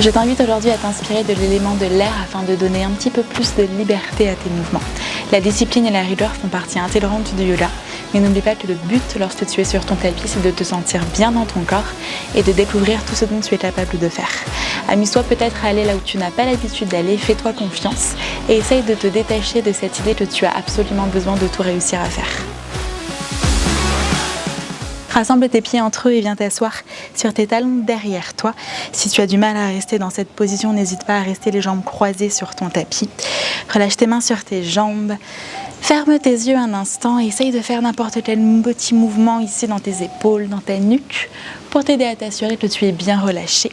Je t'invite aujourd'hui à t'inspirer de l'élément de l'air afin de donner un petit peu plus de liberté à tes mouvements. La discipline et la rigueur font partie intégrante du yoga, mais n'oublie pas que le but lorsque tu es sur ton tapis, c'est de te sentir bien dans ton corps et de découvrir tout ce dont tu es capable de faire. Amuse-toi peut-être à aller là où tu n'as pas l'habitude d'aller, fais-toi confiance et essaye de te détacher de cette idée que tu as absolument besoin de tout réussir à faire. Rassemble tes pieds entre eux et viens t'asseoir sur tes talons derrière toi. Si tu as du mal à rester dans cette position, n'hésite pas à rester les jambes croisées sur ton tapis. Relâche tes mains sur tes jambes. Ferme tes yeux un instant et essaye de faire n'importe quel petit mouvement ici dans tes épaules, dans ta nuque, pour t'aider à t'assurer que tu es bien relâché.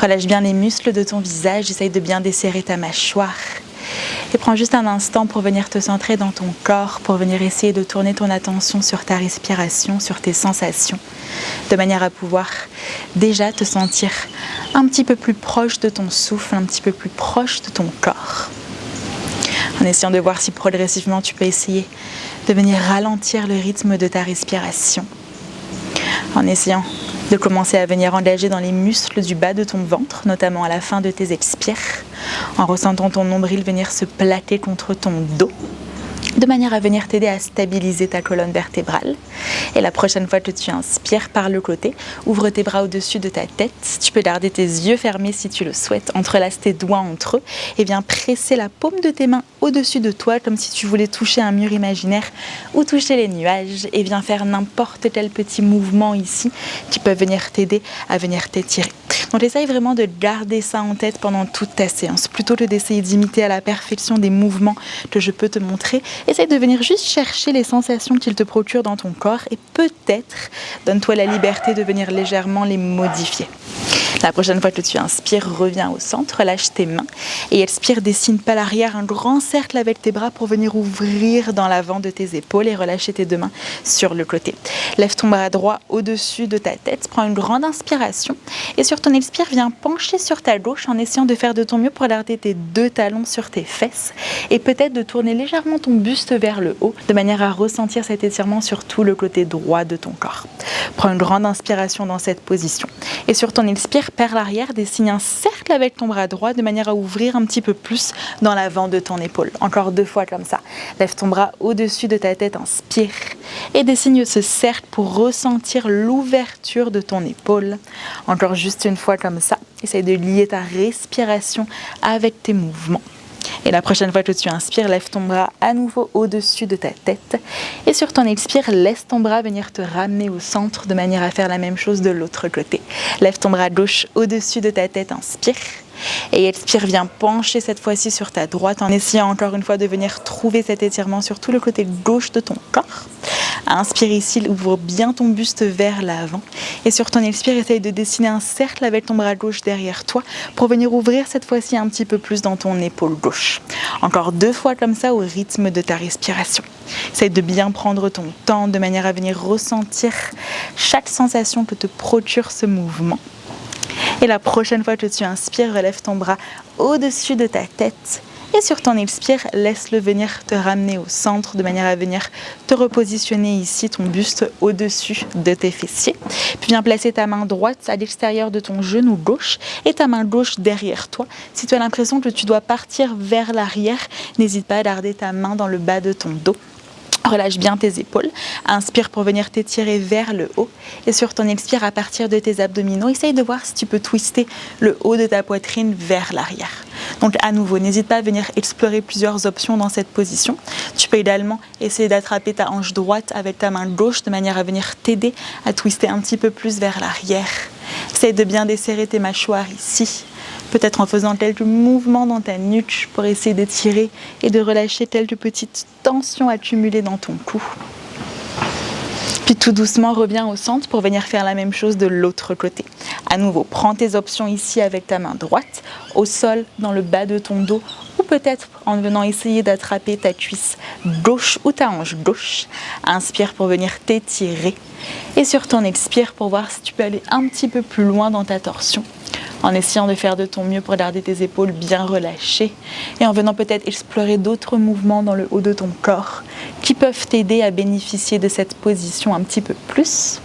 Relâche bien les muscles de ton visage, essaye de bien desserrer ta mâchoire. Et prends juste un instant pour venir te centrer dans ton corps, pour venir essayer de tourner ton attention sur ta respiration, sur tes sensations, de manière à pouvoir déjà te sentir un petit peu plus proche de ton souffle, un petit peu plus proche de ton corps. En essayant de voir si progressivement tu peux essayer de venir ralentir le rythme de ta respiration. En essayant de commencer à venir engager dans les muscles du bas de ton ventre, notamment à la fin de tes expires, en ressentant ton nombril venir se plaquer contre ton dos, de manière à venir t'aider à stabiliser ta colonne vertébrale. Et la prochaine fois que tu inspires par le côté, ouvre tes bras au-dessus de ta tête. Tu peux garder tes yeux fermés si tu le souhaites, entrelace tes doigts entre eux et viens presser la paume de tes mains au-dessus de toi comme si tu voulais toucher un mur imaginaire ou toucher les nuages et viens faire n'importe quel petit mouvement ici qui peut venir t'aider à venir t'étirer. Donc essaye vraiment de garder ça en tête pendant toute ta séance, plutôt que d'essayer d'imiter à la perfection des mouvements que je peux te montrer. Essaye de venir juste chercher les sensations qu'ils te procurent dans ton corps et peut-être donne-toi la liberté de venir légèrement les modifier. La prochaine fois que tu inspires, reviens au centre, relâche tes mains et expire, dessine pas l'arrière, un grand cercle avec tes bras pour venir ouvrir dans l'avant de tes épaules et relâcher tes deux mains sur le côté. Lève ton bras droit au-dessus de ta tête, prends une grande inspiration et sur ton expire, viens pencher sur ta gauche en essayant de faire de ton mieux pour garder tes deux talons sur tes fesses et peut-être de tourner légèrement ton buste vers le haut de manière à ressentir cet étirement sur tout le côté droit de ton corps. Prends une grande inspiration dans cette position et sur ton expire, par l'arrière, dessine un cercle avec ton bras droit de manière à ouvrir un petit peu plus dans l'avant de ton épaule. Encore 2 fois comme ça. Lève ton bras au-dessus de ta tête, inspire et dessine ce cercle pour ressentir l'ouverture de ton épaule. Encore juste une fois comme ça. Essaye de lier ta respiration avec tes mouvements. Et la prochaine fois que tu inspires, lève ton bras à nouveau au-dessus de ta tête. Et sur ton expire, laisse ton bras venir te ramener au centre de manière à faire la même chose de l'autre côté. Lève ton bras gauche au-dessus de ta tête, inspire. Et expire, viens pencher cette fois-ci sur ta droite en essayant encore une fois de venir trouver cet étirement sur tout le côté gauche de ton corps. Inspire ici, ouvre bien ton buste vers l'avant. Et sur ton expire, essaye de dessiner un cercle avec ton bras gauche derrière toi pour venir ouvrir cette fois-ci un petit peu plus dans ton épaule gauche. Encore 2 fois comme ça au rythme de ta respiration. Essaye de bien prendre ton temps de manière à venir ressentir chaque sensation que te procure ce mouvement. Et la prochaine fois que tu inspires, relève ton bras au-dessus de ta tête. Et sur ton expire, laisse-le venir te ramener au centre de manière à venir te repositionner ici, ton buste au-dessus de tes fessiers. Puis viens placer ta main droite à l'extérieur de ton genou gauche et ta main gauche derrière toi. Si tu as l'impression que tu dois partir vers l'arrière, n'hésite pas à garder ta main dans le bas de ton dos. Relâche bien tes épaules, inspire pour venir t'étirer vers le haut et sur ton expire à partir de tes abdominaux, essaye de voir si tu peux twister le haut de ta poitrine vers l'arrière. Donc à nouveau, n'hésite pas à venir explorer plusieurs options dans cette position. Tu peux également essayer d'attraper ta hanche droite avec ta main gauche de manière à venir t'aider à twister un petit peu plus vers l'arrière. Essaye de bien desserrer tes mâchoires ici. Peut-être en faisant quelques mouvements dans ta nuque pour essayer d'étirer et de relâcher quelques petites tensions accumulées dans ton cou. Puis tout doucement, reviens au centre pour venir faire la même chose de l'autre côté. À nouveau, prends tes options ici avec ta main droite, au sol, dans le bas de ton dos, ou peut-être en venant essayer d'attraper ta cuisse gauche ou ta hanche gauche. Inspire pour venir t'étirer. Et sur ton expire pour voir si tu peux aller un petit peu plus loin dans ta torsion, en essayant de faire de ton mieux pour garder tes épaules bien relâchées et en venant peut-être explorer d'autres mouvements dans le haut de ton corps qui peuvent t'aider à bénéficier de cette position un petit peu plus.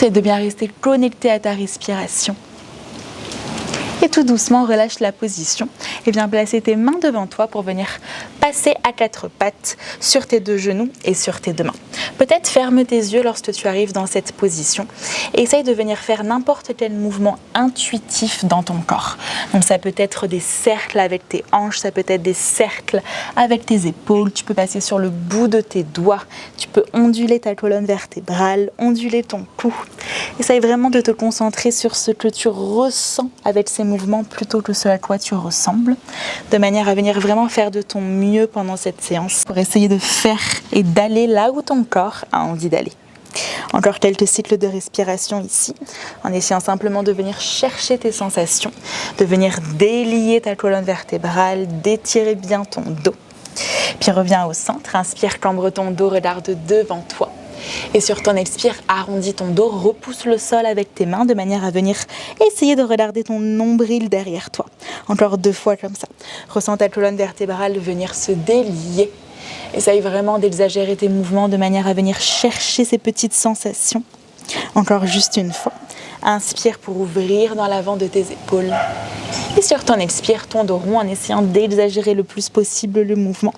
C'est de bien rester connecté à ta respiration Et tout doucement, relâche la position et viens placer tes mains devant toi pour venir passer à quatre pattes sur tes deux genoux et sur tes deux mains. Peut-être ferme tes yeux lorsque tu arrives dans cette position et essaye de venir faire n'importe quel mouvement intuitif dans ton corps. Donc ça peut être des cercles avec tes hanches, ça peut être des cercles avec tes épaules, tu peux passer sur le bout de tes doigts, tu peux onduler ta colonne vertébrale, onduler ton cou. Essaye vraiment de te concentrer sur ce que tu ressens avec ces mouvements plutôt que ce à quoi tu ressembles, de manière à venir vraiment faire de ton mieux pendant cette séance pour essayer de faire et d'aller là où ton corps a envie d'aller. Encore quelques cycles de respiration ici, en essayant simplement de venir chercher tes sensations, de venir délier ta colonne vertébrale, d'étirer bien ton dos. Puis reviens au centre, inspire, cambre ton dos, regarde devant toi. Et sur ton expire, arrondis ton dos, repousse le sol avec tes mains de manière à venir essayer de regarder ton nombril derrière toi. Encore 2 fois comme ça. Ressens ta colonne vertébrale venir se délier. Essaye vraiment d'exagérer tes mouvements de manière à venir chercher ces petites sensations. Encore juste une fois. Inspire pour ouvrir dans l'avant de tes épaules. Et sur ton expire, ton dos rond en essayant d'exagérer le plus possible le mouvement.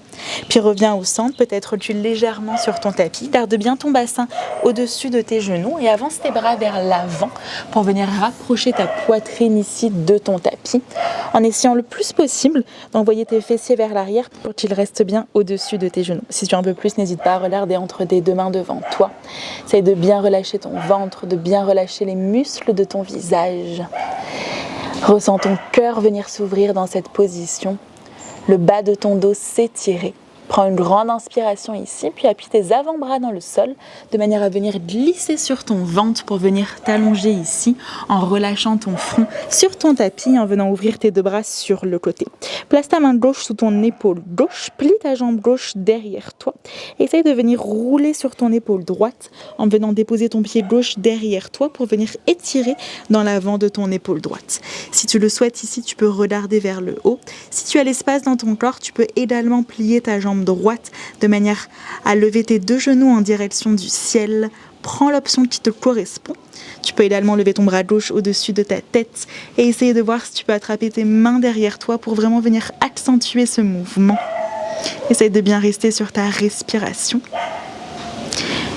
Puis reviens au centre, peut-être recule légèrement sur ton tapis. Garde bien ton bassin au-dessus de tes genoux et avance tes bras vers l'avant pour venir rapprocher ta poitrine ici de ton tapis. En essayant le plus possible d'envoyer tes fessiers vers l'arrière pour qu'ils restent bien au-dessus de tes genoux. Si tu en veux plus, n'hésite pas à regarder entre tes deux mains devant toi. Essaye de bien relâcher ton ventre, de bien relâcher les muscles de ton visage. Ressens ton cœur venir s'ouvrir dans cette position, le bas de ton dos s'étirer. Prends une grande inspiration ici, puis appuie tes avant-bras dans le sol de manière à venir glisser sur ton ventre pour venir t'allonger ici en relâchant ton front sur ton tapis en venant ouvrir tes deux bras sur le côté. Place ta main gauche sous ton épaule gauche, plie ta jambe gauche derrière toi. Essaye de venir rouler sur ton épaule droite en venant déposer ton pied gauche derrière toi pour venir étirer dans l'avant de ton épaule droite. Si tu le souhaites ici, tu peux regarder vers le haut. Si tu as l'espace dans ton corps, tu peux également plier ta jambe droite de manière à lever tes deux genoux en direction du ciel. Prends l'option qui te correspond. Tu peux également lever ton bras gauche au-dessus de ta tête et essayer de voir si tu peux attraper tes mains derrière toi pour vraiment venir accentuer ce mouvement. Essaye de bien rester sur ta respiration.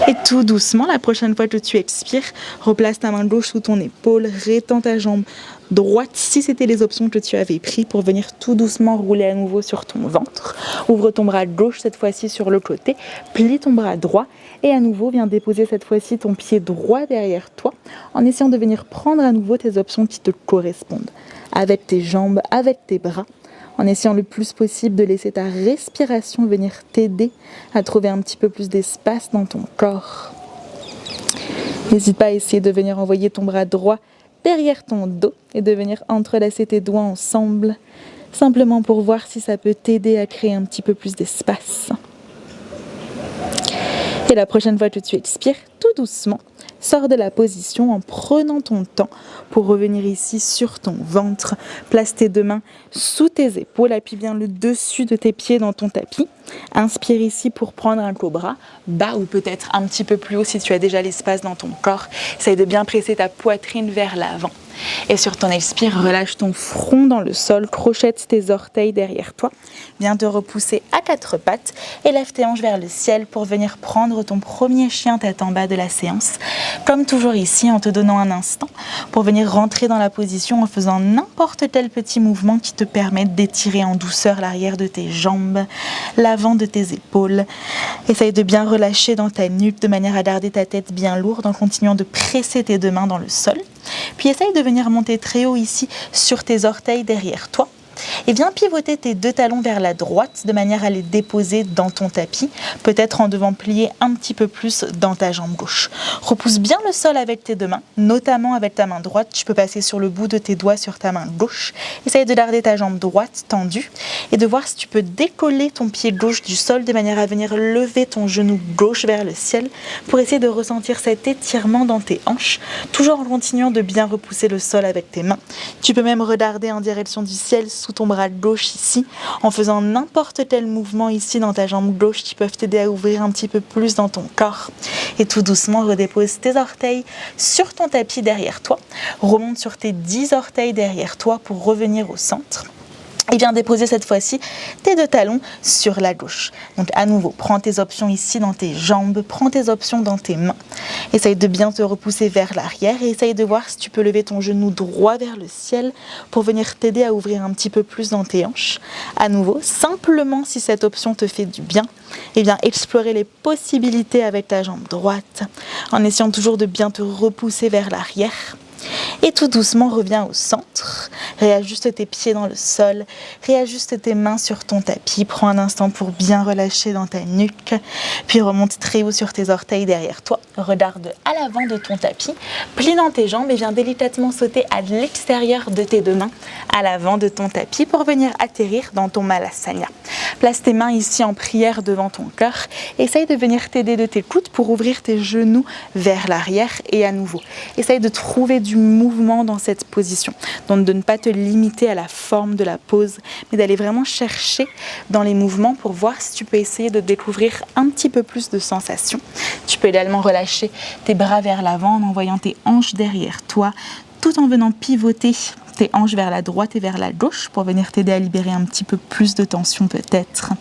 Et tout doucement, la prochaine fois que tu expires, replace ta main gauche sous ton épaule, rétends ta jambe droite si c'était les options que tu avais prises pour venir tout doucement rouler à nouveau sur ton ventre. Ouvre ton bras gauche cette fois-ci sur le côté, plie ton bras droit et à nouveau viens déposer cette fois-ci ton pied droit derrière toi en essayant de venir prendre à nouveau tes options qui te correspondent. Avec tes jambes, avec tes bras, en essayant le plus possible de laisser ta respiration venir t'aider à trouver un petit peu plus d'espace dans ton corps. N'hésite pas à essayer de venir envoyer ton bras droit derrière ton dos et de venir entrelacer tes doigts ensemble, simplement pour voir si ça peut t'aider à créer un petit peu plus d'espace. Et la prochaine fois que tu expires, tout doucement, sors de la position en prenant ton temps pour revenir ici sur ton ventre. Place tes deux mains sous tes épaules, appuie bien le dessus de tes pieds dans ton tapis. Inspire ici pour prendre un cobra, bas ou peut-être un petit peu plus haut si tu as déjà l'espace dans ton corps. Essaye de bien presser ta poitrine vers l'avant. Et sur ton expire, relâche ton front dans le sol, crochette tes orteils derrière toi. Viens te repousser à quatre pattes et lève tes hanches vers le ciel pour venir prendre ton premier chien tête en bas de la séance. Comme toujours ici, en te donnant un instant pour venir rentrer dans la position en faisant n'importe quel petit mouvement qui te permette d'étirer en douceur l'arrière de tes jambes, l'avant de tes épaules. Essaye de bien relâcher dans ta nuque de manière à garder ta tête bien lourde en continuant de presser tes deux mains dans le sol. Puis essaye de venir monter très haut ici sur tes orteils derrière toi. Et viens pivoter tes deux talons vers la droite de manière à les déposer dans ton tapis, peut-être en devant plier un petit peu plus dans ta jambe gauche. Repousse bien le sol avec tes deux mains, notamment avec ta main droite. Tu peux passer sur le bout de tes doigts sur ta main gauche. Essaye de garder ta jambe droite tendue et de voir si tu peux décoller ton pied gauche du sol de manière à venir lever ton genou gauche vers le ciel pour essayer de ressentir cet étirement dans tes hanches, toujours en continuant de bien repousser le sol avec tes mains. Tu peux même regarder en direction du ciel, sous ton bras gauche ici, en faisant n'importe quel mouvement ici dans ta jambe gauche qui peuvent t'aider à ouvrir un petit peu plus dans ton corps. Et tout doucement, redépose tes orteils sur ton tapis derrière toi. Remonte sur tes 10 orteils derrière toi pour revenir au centre. Et viens déposer cette fois-ci tes 2 talons sur la gauche. Donc à nouveau, prends tes options ici dans tes jambes, prends tes options dans tes mains. Essaye de bien te repousser vers l'arrière et essaye de voir si tu peux lever ton genou droit vers le ciel pour venir t'aider à ouvrir un petit peu plus dans tes hanches. À nouveau, simplement si cette option te fait du bien, et bien explorer les possibilités avec ta jambe droite en essayant toujours de bien te repousser vers l'arrière. Et tout doucement, reviens au centre, réajuste tes pieds dans le sol, réajuste tes mains sur ton tapis, prends un instant pour bien relâcher dans ta nuque, puis remonte très haut sur tes orteils derrière toi, regarde à l'avant de ton tapis, plie dans tes jambes et viens délicatement sauter à l'extérieur de tes 2 mains, à l'avant de ton tapis pour venir atterrir dans ton Malasana. Place tes mains ici en prière devant ton cœur, essaye de venir t'aider de tes coudes pour ouvrir tes genoux vers l'arrière et à nouveau, essaye de trouver du mouvement dans cette position. Donc de ne pas te limiter à la forme de la pose, mais d'aller vraiment chercher dans les mouvements pour voir si tu peux essayer de découvrir un petit peu plus de sensations. Tu peux également relâcher tes bras vers l'avant en envoyant tes hanches derrière toi, tout en venant pivoter tes hanches vers la droite et vers la gauche pour venir t'aider à libérer un petit peu plus de tension peut-être.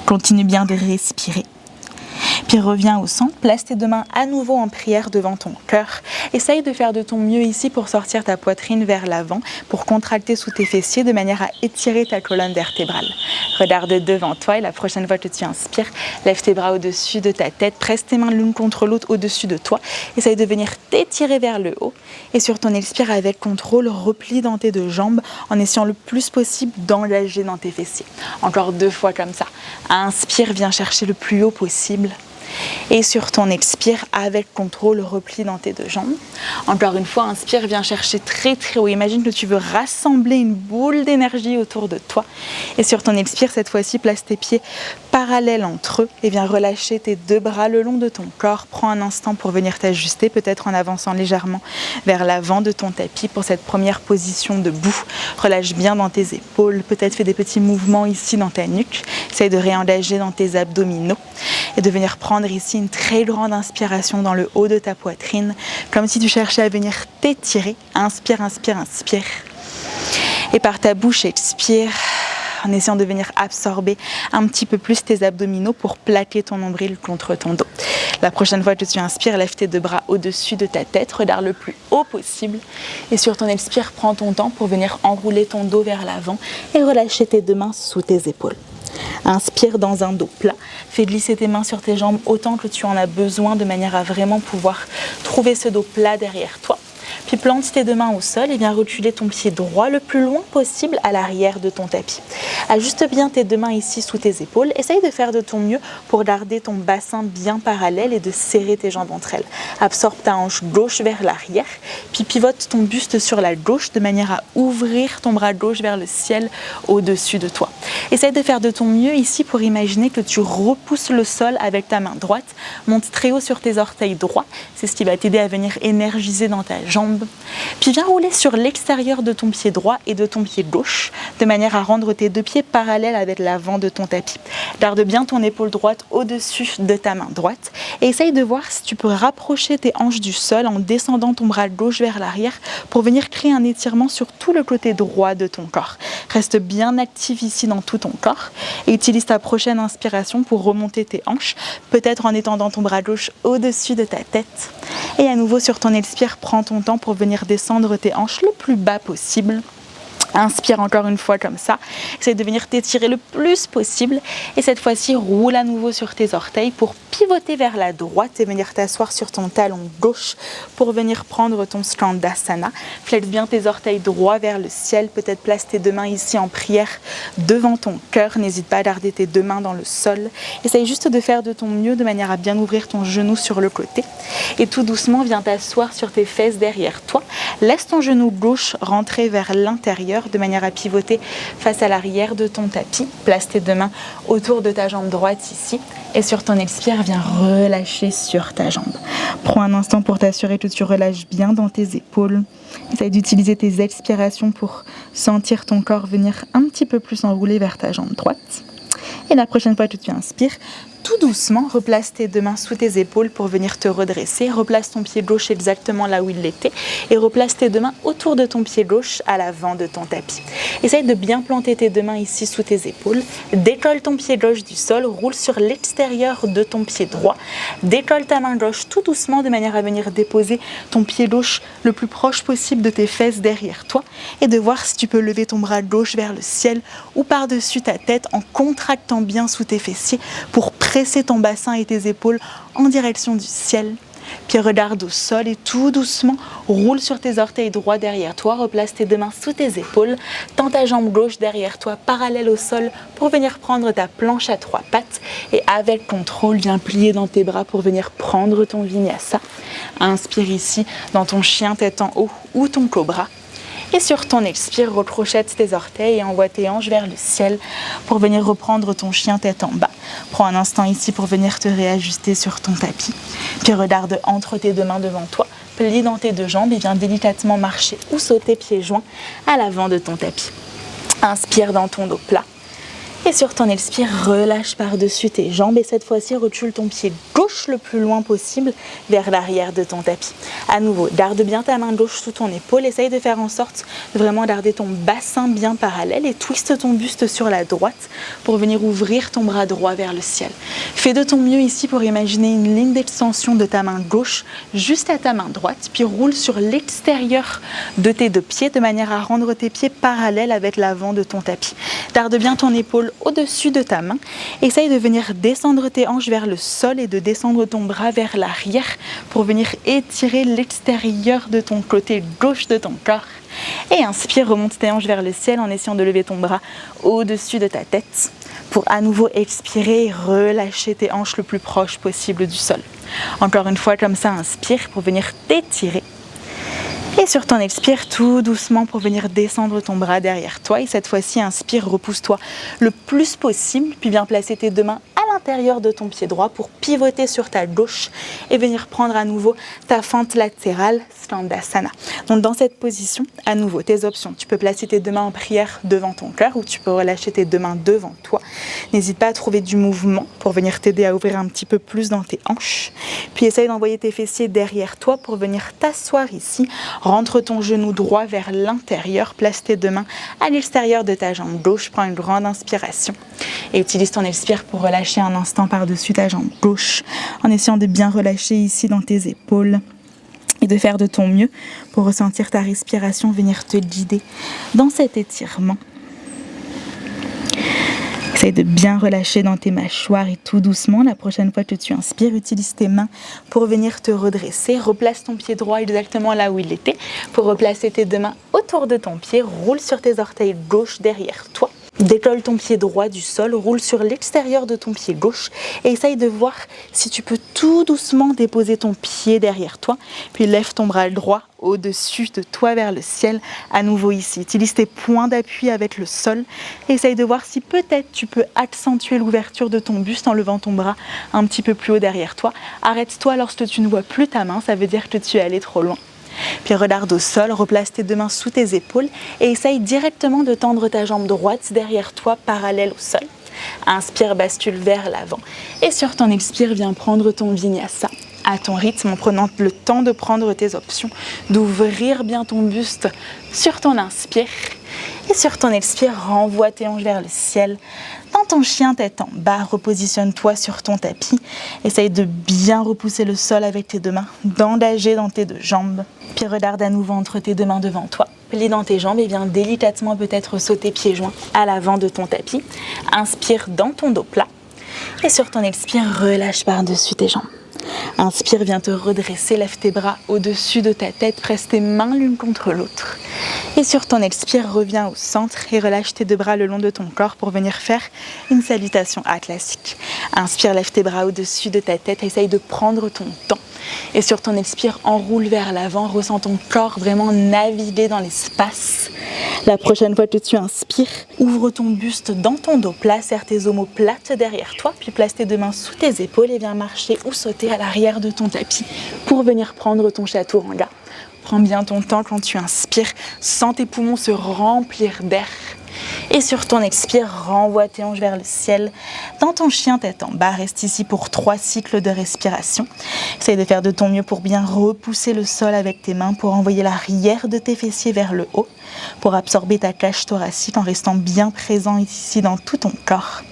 Continue bien de respirer. Puis reviens au centre, place tes 2 mains à nouveau en prière devant ton cœur. Essaye de faire de ton mieux ici pour sortir ta poitrine vers l'avant, pour contracter sous tes fessiers de manière à étirer ta colonne vertébrale. Regarde devant toi et la prochaine fois que tu inspires, lève tes bras au-dessus de ta tête, presse tes mains l'une contre l'autre au-dessus de toi. Essaye de venir t'étirer vers le haut et sur ton expire avec contrôle, replie dans tes 2 jambes en essayant le plus possible d'engager dans tes fessiers. Encore 2 fois comme ça. Inspire, viens chercher le plus haut possible. Et sur ton expire, avec contrôle, replie dans tes 2 jambes. Encore une fois, inspire, viens chercher très très haut. Imagine que tu veux rassembler une boule d'énergie autour de toi. Et sur ton expire, cette fois-ci, place tes pieds parallèles entre eux et viens relâcher tes 2 bras le long de ton corps. Prends un instant pour venir t'ajuster, peut-être en avançant légèrement vers l'avant de ton tapis pour cette première position debout. Relâche bien dans tes épaules, peut-être fais des petits mouvements ici dans ta nuque. Essaye de réengager dans tes abdominaux et de venir prendre ici une très grande inspiration dans le haut de ta poitrine, comme si tu cherchais à venir t'étirer. Inspire, inspire, inspire. Et par ta bouche, expire, en essayant de venir absorber un petit peu plus tes abdominaux pour plaquer ton nombril contre ton dos. La prochaine fois que tu inspires, lève tes 2 bras au-dessus de ta tête, regarde le plus haut possible. Et sur ton expire, prends ton temps pour venir enrouler ton dos vers l'avant et relâcher tes 2 mains sous tes épaules. Inspire dans un dos plat, fais glisser tes mains sur tes jambes autant que tu en as besoin de manière à vraiment pouvoir trouver ce dos plat derrière toi. Puis plante tes 2 mains au sol et viens reculer ton pied droit le plus loin possible à l'arrière de ton tapis. Ajuste bien tes 2 mains ici sous tes épaules. Essaye de faire de ton mieux pour garder ton bassin bien parallèle et de serrer tes jambes entre elles. Absorbe ta hanche gauche vers l'arrière, puis pivote ton buste sur la gauche de manière à ouvrir ton bras gauche vers le ciel au-dessus de toi. Essaye de faire de ton mieux ici pour imaginer que tu repousses le sol avec ta main droite. Monte très haut sur tes orteils droits. C'est ce qui va t'aider à venir énergiser dans ta jambe. Puis viens rouler sur l'extérieur de ton pied droit et de ton pied gauche, de manière à rendre tes 2 pieds parallèles avec l'avant de ton tapis. Garde bien ton épaule droite au-dessus de ta main droite et essaye de voir si tu peux rapprocher tes hanches du sol en descendant ton bras gauche vers l'arrière pour venir créer un étirement sur tout le côté droit de ton corps. Reste bien actif ici dans tout ton corps et utilise ta prochaine inspiration pour remonter tes hanches, peut-être en étendant ton bras gauche au-dessus de ta tête. Et à nouveau sur ton expire, prends ton temps pour venir descendre tes hanches le plus bas possible. Inspire encore une fois comme ça. Essaye de venir t'étirer le plus possible. Et cette fois-ci, roule à nouveau sur tes orteils pour pivoter vers la droite et venir t'asseoir sur ton talon gauche pour venir prendre ton Skandasana. Flexe bien tes orteils droits vers le ciel. Peut-être place tes 2 mains ici en prière devant ton cœur. N'hésite pas à garder tes 2 mains dans le sol. Essaye juste de faire de ton mieux de manière à bien ouvrir ton genou sur le côté. Et tout doucement, viens t'asseoir sur tes fesses derrière toi. Laisse ton genou gauche rentrer vers l'intérieur l'extérieur de manière à pivoter face à l'arrière de ton tapis. Place tes deux mains autour de ta jambe droite ici. Et sur ton expire, viens relâcher sur ta jambe. Prends un instant pour t'assurer que tu relâches bien dans tes épaules. Essaye d'utiliser tes expirations pour sentir ton corps venir un petit peu plus enroulé vers ta jambe droite. Et la prochaine fois que tu inspires, tout doucement, replace tes deux mains sous tes épaules pour venir te redresser. Replace ton pied gauche exactement là où il était et replace tes deux mains autour de ton pied gauche à l'avant de ton tapis. Essaye de bien planter tes deux mains ici sous tes épaules. Décolle ton pied gauche du sol, roule sur l'extérieur de ton pied droit. Décolle ta main gauche tout doucement de manière à venir déposer ton pied gauche le plus proche possible de tes fesses derrière toi et de voir si tu peux lever ton bras gauche vers le ciel ou par-dessus ta tête en contractant bien sous tes fessiers pour presser ton bassin et tes épaules en direction du ciel. Puis regarde au sol et tout doucement, roule sur tes orteils droits derrière toi. Replace tes deux mains sous tes épaules. Tends ta jambe gauche derrière toi, parallèle au sol, pour venir prendre ta planche à trois pattes. Et avec contrôle, viens plier dans tes bras pour venir prendre ton vinyasa. Inspire ici dans ton chien tête en haut ou ton cobra. Et sur ton expire, recrochette tes orteils et envoie tes hanches vers le ciel pour venir reprendre ton chien tête en bas. Prends un instant ici pour venir te réajuster sur ton tapis. Puis regarde entre tes deux mains devant toi, plie dans tes deux jambes et viens délicatement marcher ou sauter pieds joints à l'avant de ton tapis. Inspire dans ton dos plat. Et sur ton expire, relâche par-dessus tes jambes et cette fois-ci, recule ton pied gauche le plus loin possible vers l'arrière de ton tapis. À nouveau, garde bien ta main gauche sous ton épaule. Essaye de faire en sorte de vraiment garder ton bassin bien parallèle et twiste ton buste sur la droite pour venir ouvrir ton bras droit vers le ciel. Fais de ton mieux ici pour imaginer une ligne d'extension de ta main gauche juste à ta main droite, puis roule sur l'extérieur de tes deux pieds de manière à rendre tes pieds parallèles avec l'avant de ton tapis. Garde bien ton épaule au-dessus de ta main. Essaye de venir descendre tes hanches vers le sol et de descendre ton bras vers l'arrière pour venir étirer l'extérieur de ton côté gauche de ton corps. Et inspire, remonte tes hanches vers le ciel en essayant de lever ton bras au-dessus de ta tête pour à nouveau expirer et relâcher tes hanches le plus proche possible du sol. Encore une fois, comme ça, inspire pour venir t'étirer. Et sur ton expire, tout doucement pour venir descendre ton bras derrière toi. Et cette fois-ci, inspire, repousse-toi le plus possible. Puis viens placer tes deux mains à l'intérieur de ton pied droit pour pivoter sur ta gauche et venir prendre à nouveau ta fente latérale, Skandasana. Donc dans cette position, à nouveau, tes options. Tu peux placer tes deux mains en prière devant ton cœur ou tu peux relâcher tes deux mains devant toi. N'hésite pas à trouver du mouvement pour venir t'aider à ouvrir un petit peu plus dans tes hanches. Puis essaye d'envoyer tes fessiers derrière toi pour venir t'asseoir ici. Rentre ton genou droit vers l'intérieur, place tes deux mains à l'extérieur de ta jambe gauche, prends une grande inspiration et utilise ton expire pour relâcher un instant par-dessus ta jambe gauche en essayant de bien relâcher ici dans tes épaules et de faire de ton mieux pour ressentir ta respiration venir te guider dans cet étirement. Essaye de bien relâcher dans tes mâchoires et tout doucement. La prochaine fois que tu inspires, utilise tes mains pour venir te redresser. Replace ton pied droit exactement là où il était. Pour replacer tes deux mains autour de ton pied, roule sur tes orteils gauche derrière toi. Décolle ton pied droit du sol, roule sur l'extérieur de ton pied gauche et essaye de voir si tu peux tout doucement déposer ton pied derrière toi. Puis lève ton bras droit au-dessus de toi vers le ciel. À nouveau ici, utilise tes points d'appui avec le sol. Essaye de voir si peut-être tu peux accentuer l'ouverture de ton buste en levant ton bras un petit peu plus haut derrière toi. Arrête-toi lorsque tu ne vois plus ta main, ça veut dire que tu es allé trop loin. Puis regarde au sol, replace tes deux mains sous tes épaules et essaye directement de tendre ta jambe droite derrière toi, parallèle au sol. Inspire, bascule vers l'avant. Et sur ton expire, viens prendre ton vinyasa à ton rythme en prenant le temps de prendre tes options, d'ouvrir bien ton buste sur ton inspire. Et sur ton expire, renvoie tes hanches vers le ciel. Dans ton chien tête en bas, repositionne-toi sur ton tapis. Essaye de bien repousser le sol avec tes deux mains, d'engager dans tes deux jambes. Puis regarde à nouveau entre tes deux mains devant toi. Plie dans tes jambes et viens délicatement peut-être sauter pieds joints à l'avant de ton tapis. Inspire dans ton dos plat. Et sur ton expire, relâche par-dessus tes jambes. Inspire, viens te redresser, lève tes bras au-dessus de ta tête, presse tes mains l'une contre l'autre. Et sur ton expire, reviens au centre et relâche tes deux bras le long de ton corps pour venir faire une salutation A classique. Inspire, lève tes bras au-dessus de ta tête, essaye de prendre ton temps. Et sur ton expire, enroule vers l'avant, ressens ton corps vraiment naviguer dans l'espace. La prochaine fois que tu inspires, ouvre ton buste dans ton dos plat, serre tes omoplates derrière toi, puis place tes deux mains sous tes épaules et viens marcher ou sauter à l'arrière de ton tapis pour venir prendre ton chaturanga. Prends bien ton temps quand tu inspires, sens tes poumons se remplir d'air. Et sur ton expire, renvoie tes hanches vers le ciel. Dans ton chien tête en bas, reste ici pour 3 cycles de respiration. Essaye de faire de ton mieux pour bien repousser le sol avec tes mains, pour envoyer l'arrière de tes fessiers vers le haut, pour absorber ta cage thoracique en restant bien présent ici dans tout ton corps.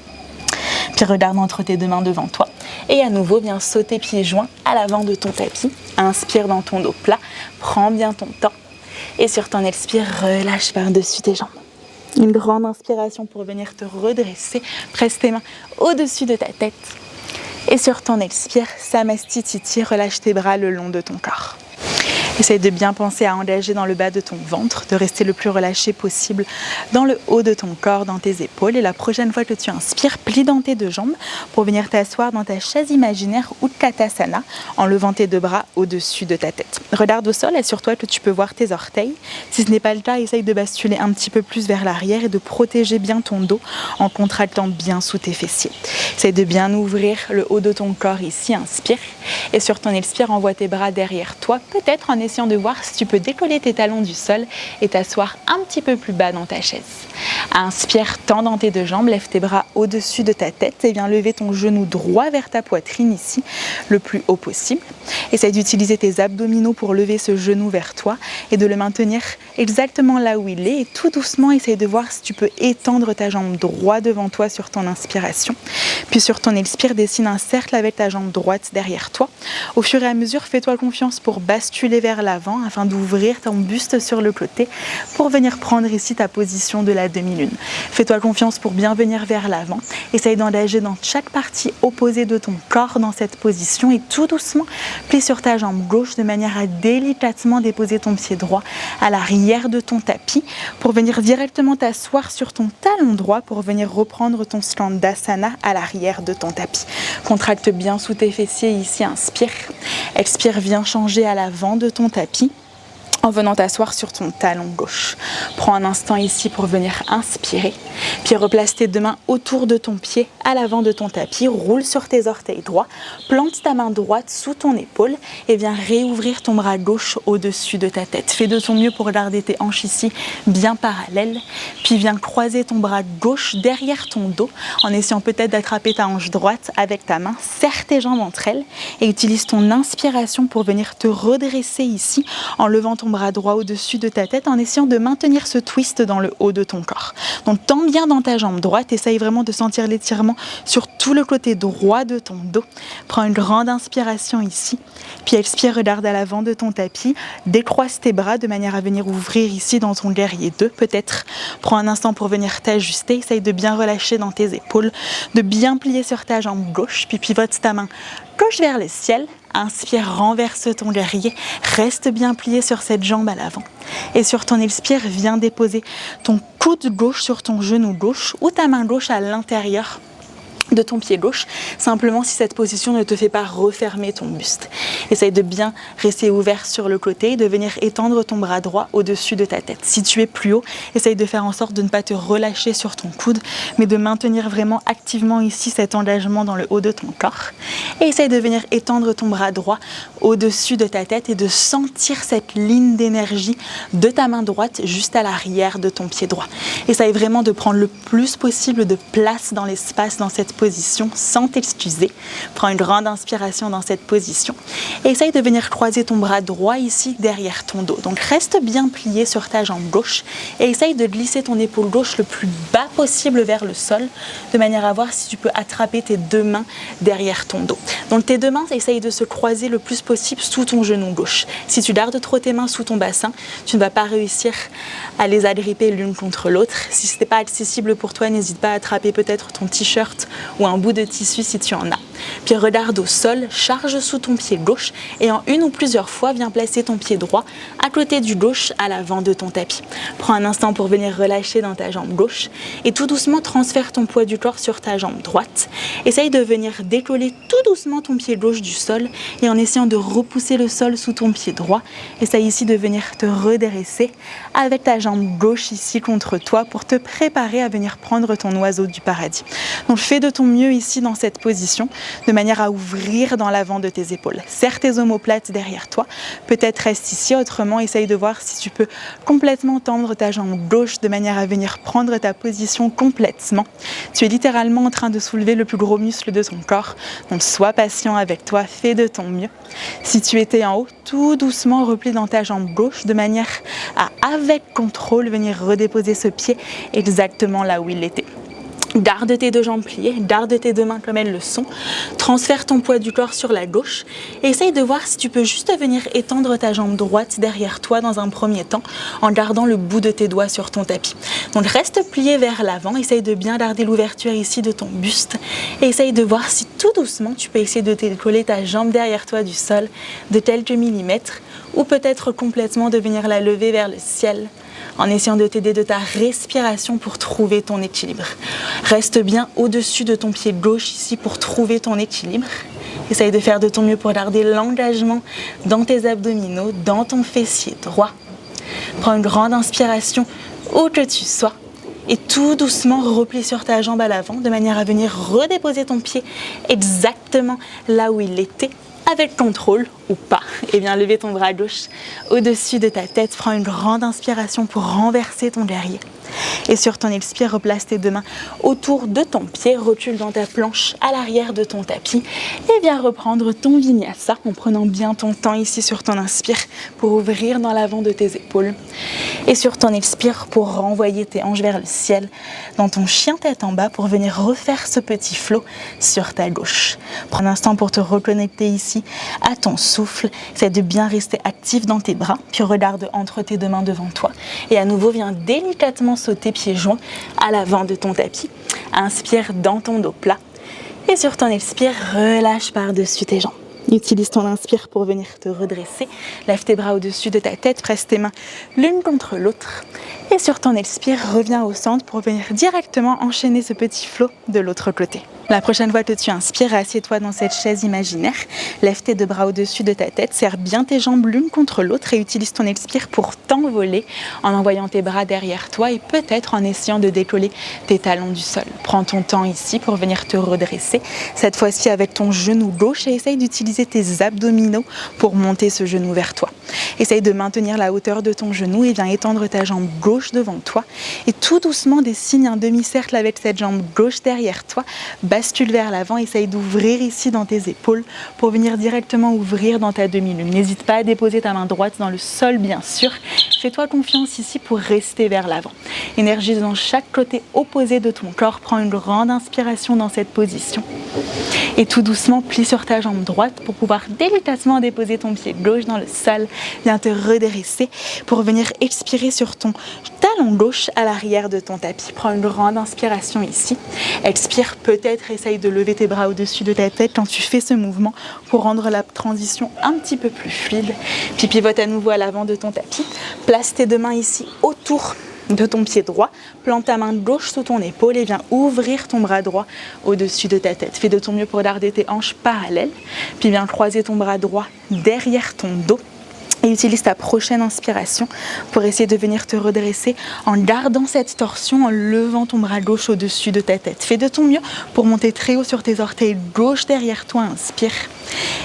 Puis regarde entre tes deux mains devant toi. Et à nouveau, viens sauter pieds joints à l'avant de ton tapis. Inspire dans ton dos plat, prends bien ton temps. Et sur ton expire, relâche par-dessus tes jambes. Une grande inspiration pour venir te redresser. Presse tes mains au-dessus de ta tête. Et sur ton expire, Samastititi, relâche tes bras le long de ton corps. Essaye de bien penser à engager dans le bas de ton ventre, de rester le plus relâché possible dans le haut de ton corps, dans tes épaules. Et la prochaine fois que tu inspires, plie dans tes deux jambes pour venir t'asseoir dans ta chaise imaginaire Utkatasana en levant tes deux bras au-dessus de ta tête. Regarde au sol, assure-toi que tu peux voir tes orteils. Si ce n'est pas le cas, essaye de basculer un petit peu plus vers l'arrière et de protéger bien ton dos en contractant bien sous tes fessiers. Essaye de bien ouvrir le haut de ton corps ici, inspire. Et sur ton expire, envoie tes bras derrière toi, peut-être en essayant de voir si tu peux décoller tes talons du sol et t'asseoir un petit peu plus bas dans ta chaise. Inspire, tends dans tes deux jambes, lève tes bras au-dessus de ta tête et viens lever ton genou droit vers ta poitrine ici, le plus haut possible. Essaye d'utiliser tes abdominaux pour lever ce genou vers toi et de le maintenir exactement là où il est. Et tout doucement, essaye de voir si tu peux étendre ta jambe droite devant toi sur ton inspiration. Puis sur ton expire, dessine un cercle avec ta jambe droite derrière toi. Au fur et à mesure, fais-toi confiance pour basculer vers l'avant afin d'ouvrir ton buste sur le côté pour venir prendre ici ta position de la demi-lune. Fais-toi confiance pour bien venir vers l'avant. Essaye d'engager dans chaque partie opposée de ton corps dans cette position et tout doucement, plie sur ta jambe gauche de manière à délicatement déposer ton pied droit à l'arrière de ton tapis pour venir directement t'asseoir sur ton talon droit pour venir reprendre ton Skandasana à l'arrière de ton tapis. Contracte bien sous tes fessiers ici, inspire. Expire, viens changer à l'avant de ton tapis en venant t'asseoir sur ton talon gauche. Prends un instant ici pour venir inspirer, puis replace tes deux mains autour de ton pied, à l'avant de ton tapis, roule sur tes orteils droits, plante ta main droite sous ton épaule et viens réouvrir ton bras gauche au-dessus de ta tête. Fais de ton mieux pour garder tes hanches ici bien parallèles, puis viens croiser ton bras gauche derrière ton dos en essayant peut-être d'attraper ta hanche droite avec ta main, serre tes jambes entre elles et utilise ton inspiration pour venir te redresser ici en levant ton bras droit au-dessus de ta tête en essayant de maintenir ce twist dans le haut de ton corps. Donc tends bien dans ta jambe droite, essaye vraiment de sentir l'étirement sur tout le côté droit de ton dos. Prends une grande inspiration ici, puis expire, regarde à l'avant de ton tapis, décroise tes bras de manière à venir ouvrir ici dans ton guerrier 2 peut-être. Prends un instant pour venir t'ajuster, essaye de bien relâcher dans tes épaules, de bien plier sur ta jambe gauche, puis pivote ta main gauche vers le ciel. Inspire, renverse ton guerrier, reste bien plié sur cette jambe à l'avant. Et sur ton expire, viens déposer ton coude gauche sur ton genou gauche ou ta main gauche à l'intérieur de ton pied gauche, simplement si cette position ne te fait pas refermer ton buste. Essaye de bien rester ouvert sur le côté et de venir étendre ton bras droit au-dessus de ta tête. Si tu es plus haut, essaye de faire en sorte de ne pas te relâcher sur ton coude, mais de maintenir vraiment activement ici cet engagement dans le haut de ton corps. Et essaye de venir étendre ton bras droit au-dessus de ta tête et de sentir cette ligne d'énergie de ta main droite juste à l'arrière de ton pied droit. Essaye vraiment de prendre le plus possible de place dans l'espace, dans cette position, sans t'excuser. Prends une grande inspiration dans cette position et essaye de venir croiser ton bras droit ici derrière ton dos. Donc reste bien plié sur ta jambe gauche et essaye de glisser ton épaule gauche le plus bas possible vers le sol de manière à voir si tu peux attraper tes deux mains derrière ton dos. Donc tes deux mains, essaye de se croiser le plus possible sous ton genou gauche. Si tu gardes trop tes mains sous ton bassin, tu ne vas pas réussir à les agripper l'une contre l'autre. Si ce n'est pas accessible pour toi, n'hésite pas à attraper peut-être ton t-shirt ou un bout de tissu si tu en as. Puis regarde au sol, charge sous ton pied gauche et en une ou plusieurs fois, viens placer ton pied droit à côté du gauche à l'avant de ton tapis. Prends un instant pour venir relâcher dans ta jambe gauche et tout doucement transfère ton poids du corps sur ta jambe droite. Essaye de venir décoller tout doucement ton pied gauche du sol et en essayant de repousser le sol sous ton pied droit, essaye ici de venir te redresser avec ta jambe gauche ici contre toi pour te préparer à venir prendre ton oiseau du paradis. Donc fais de ton mieux ici dans cette position de manière à ouvrir dans l'avant de tes épaules. Serre tes omoplates derrière toi, peut-être reste ici, autrement essaye de voir si tu peux complètement tendre ta jambe gauche de manière à venir prendre ta position complètement. Tu es littéralement en train de soulever le plus gros muscle de ton corps, donc sois patient avec toi, fais de ton mieux. Si tu étais en haut, tout doucement replie dans ta jambe gauche de manière à, avec contrôle, venir redéposer ce pied exactement là où il était. Garde tes deux jambes pliées, garde tes deux mains comme elles le sont, transfère ton poids du corps sur la gauche et essaye de voir si tu peux juste venir étendre ta jambe droite derrière toi dans un premier temps en gardant le bout de tes doigts sur ton tapis. Donc reste plié vers l'avant, essaye de bien garder l'ouverture ici de ton buste et essaye de voir si tout doucement tu peux essayer de décoller ta jambe derrière toi du sol de quelques millimètres ou peut-être complètement de venir la lever vers le ciel en essayant de t'aider de ta respiration pour trouver ton équilibre. Reste bien au-dessus de ton pied gauche ici pour trouver ton équilibre. Essaye de faire de ton mieux pour garder l'engagement dans tes abdominaux, dans ton fessier droit. Prends une grande inspiration où que tu sois et tout doucement replie sur ta jambe à l'avant de manière à venir redéposer ton pied exactement là où il était. Avec contrôle ou pas, et bien lever ton bras gauche au-dessus de ta tête, prends une grande inspiration pour renverser ton guerrier. Et sur ton expire, replace tes deux mains autour de ton pied, recule dans ta planche à l'arrière de ton tapis et viens reprendre ton vinyasa en prenant bien ton temps ici sur ton inspire pour ouvrir dans l'avant de tes épaules. Et sur ton expire pour renvoyer tes hanches vers le ciel dans ton chien tête en bas pour venir refaire ce petit flow sur ta gauche. Prends un instant pour te reconnecter ici à ton souffle, essaie de bien rester actif dans tes bras, puis regarde entre tes deux mains devant toi et à nouveau viens délicatement sauter pieds joints à l'avant de ton tapis. Inspire dans ton dos plat et sur ton expire, relâche par-dessus tes jambes. Utilise ton inspire pour venir te redresser. Lève tes bras au-dessus de ta tête, presse tes mains l'une contre l'autre. Et sur ton expire, reviens au centre pour venir directement enchaîner ce petit flow de l'autre côté. La prochaine fois que tu inspires, assieds-toi dans cette chaise imaginaire. Lève tes deux bras au-dessus de ta tête, serre bien tes jambes l'une contre l'autre et utilise ton expire pour t'envoler en envoyant tes bras derrière toi et peut-être en essayant de décoller tes talons du sol. Prends ton temps ici pour venir te redresser, cette fois-ci avec ton genou gauche et essaye d'utiliser tes abdominaux pour monter ce genou vers toi. Essaye de maintenir la hauteur de ton genou et viens étendre ta jambe gauche devant toi et tout doucement dessine un demi-cercle avec cette jambe gauche derrière toi. Bascule vers l'avant, essaye d'ouvrir ici dans tes épaules pour venir directement ouvrir dans ta demi-lune. N'hésite pas à déposer ta main droite dans le sol, bien sûr. Fais-toi confiance ici pour rester vers l'avant. Énergie dans chaque côté opposé de ton corps. Prends une grande inspiration dans cette position. Et tout doucement, plie sur ta jambe droite pour pouvoir délicatement déposer ton pied gauche dans le sol. Viens te redresser pour venir expirer sur ton talon gauche à l'arrière de ton tapis. Prends une grande inspiration ici. Expire, peut-être essaye de lever tes bras au-dessus de ta tête quand tu fais ce mouvement pour rendre la transition un petit peu plus fluide. Puis pivote à nouveau à l'avant de ton tapis. Place tes deux mains ici autour de ton pied droit, plante ta main gauche sous ton épaule et viens ouvrir ton bras droit au-dessus de ta tête. Fais de ton mieux pour garder tes hanches parallèles, puis viens croiser ton bras droit derrière ton dos. Et utilise ta prochaine inspiration pour essayer de venir te redresser en gardant cette torsion, en levant ton bras gauche au-dessus de ta tête. Fais de ton mieux pour monter très haut sur tes orteils gauche derrière toi. Inspire.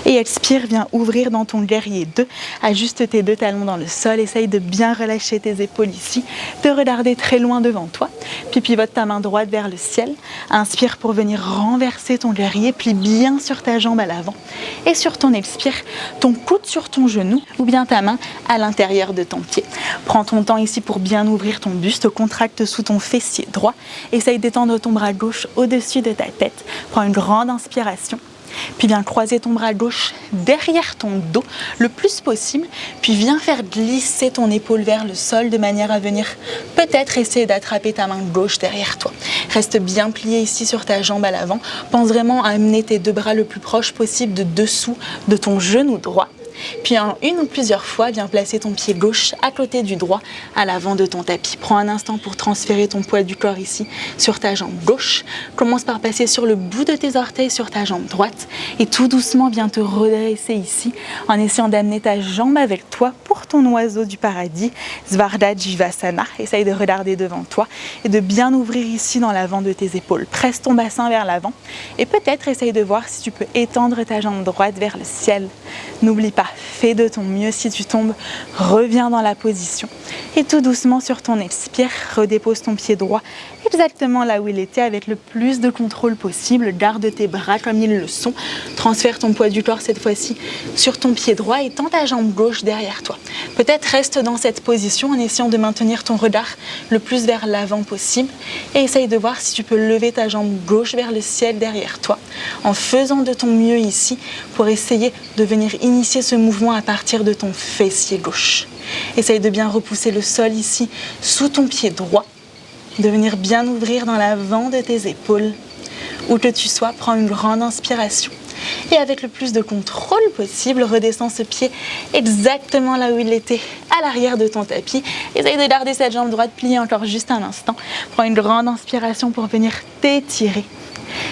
Et expire, viens ouvrir dans ton guerrier 2. Ajuste tes deux talons dans le sol. Essaye de bien relâcher tes épaules ici. De regarder très loin devant toi. Puis pivote ta main droite vers le ciel. Inspire pour venir renverser ton guerrier. Plie bien sur ta jambe à l'avant. Et sur ton expire, ton coude sur ton genou ou bien ta main à l'intérieur de ton pied. Prends ton temps ici pour bien ouvrir ton buste. Contracte sous ton fessier droit. Essaye d'étendre ton bras gauche au-dessus de ta tête. Prends une grande inspiration. Puis viens croiser ton bras gauche derrière ton dos le plus possible. Puis viens faire glisser ton épaule vers le sol de manière à venir peut-être essayer d'attraper ta main gauche derrière toi. Reste bien plié ici sur ta jambe à l'avant. Pense vraiment à amener tes deux bras le plus proche possible de dessous de ton genou droit. Puis en une ou plusieurs fois, viens placer ton pied gauche à côté du droit à l'avant de ton tapis. Prends un instant pour transférer ton poids du corps ici sur ta jambe gauche. Commence par passer sur le bout de tes orteils sur ta jambe droite et tout doucement viens te redresser ici en essayant d'amener ta jambe avec toi pour ton oiseau du paradis, Svardhajivasana. Essaye de regarder devant toi et de bien ouvrir ici dans l'avant de tes épaules. Presse ton bassin vers l'avant et peut-être essaye de voir si tu peux étendre ta jambe droite vers le ciel. N'oublie pas, fais de ton mieux. Si tu tombes, reviens dans la position. Et tout doucement sur ton expire, redépose ton pied droit exactement là où il était avec le plus de contrôle possible. Garde tes bras comme ils le sont. Transfère ton poids du corps cette fois-ci sur ton pied droit et tends ta jambe gauche derrière toi. Peut-être reste dans cette position en essayant de maintenir ton regard le plus vers l'avant possible et essaye de voir si tu peux lever ta jambe gauche vers le ciel derrière toi en faisant de ton mieux ici pour essayer de venir initier ce mouvement à partir de ton fessier gauche. Essaye de bien repousser le sol ici sous ton pied droit, de venir bien ouvrir dans l'avant de tes épaules. Où que tu sois, prends une grande inspiration. Et avec le plus de contrôle possible, redescends ce pied exactement là où il était, à l'arrière de ton tapis. Essaye de garder cette jambe droite pliée encore juste un instant. Prends une grande inspiration pour venir t'étirer.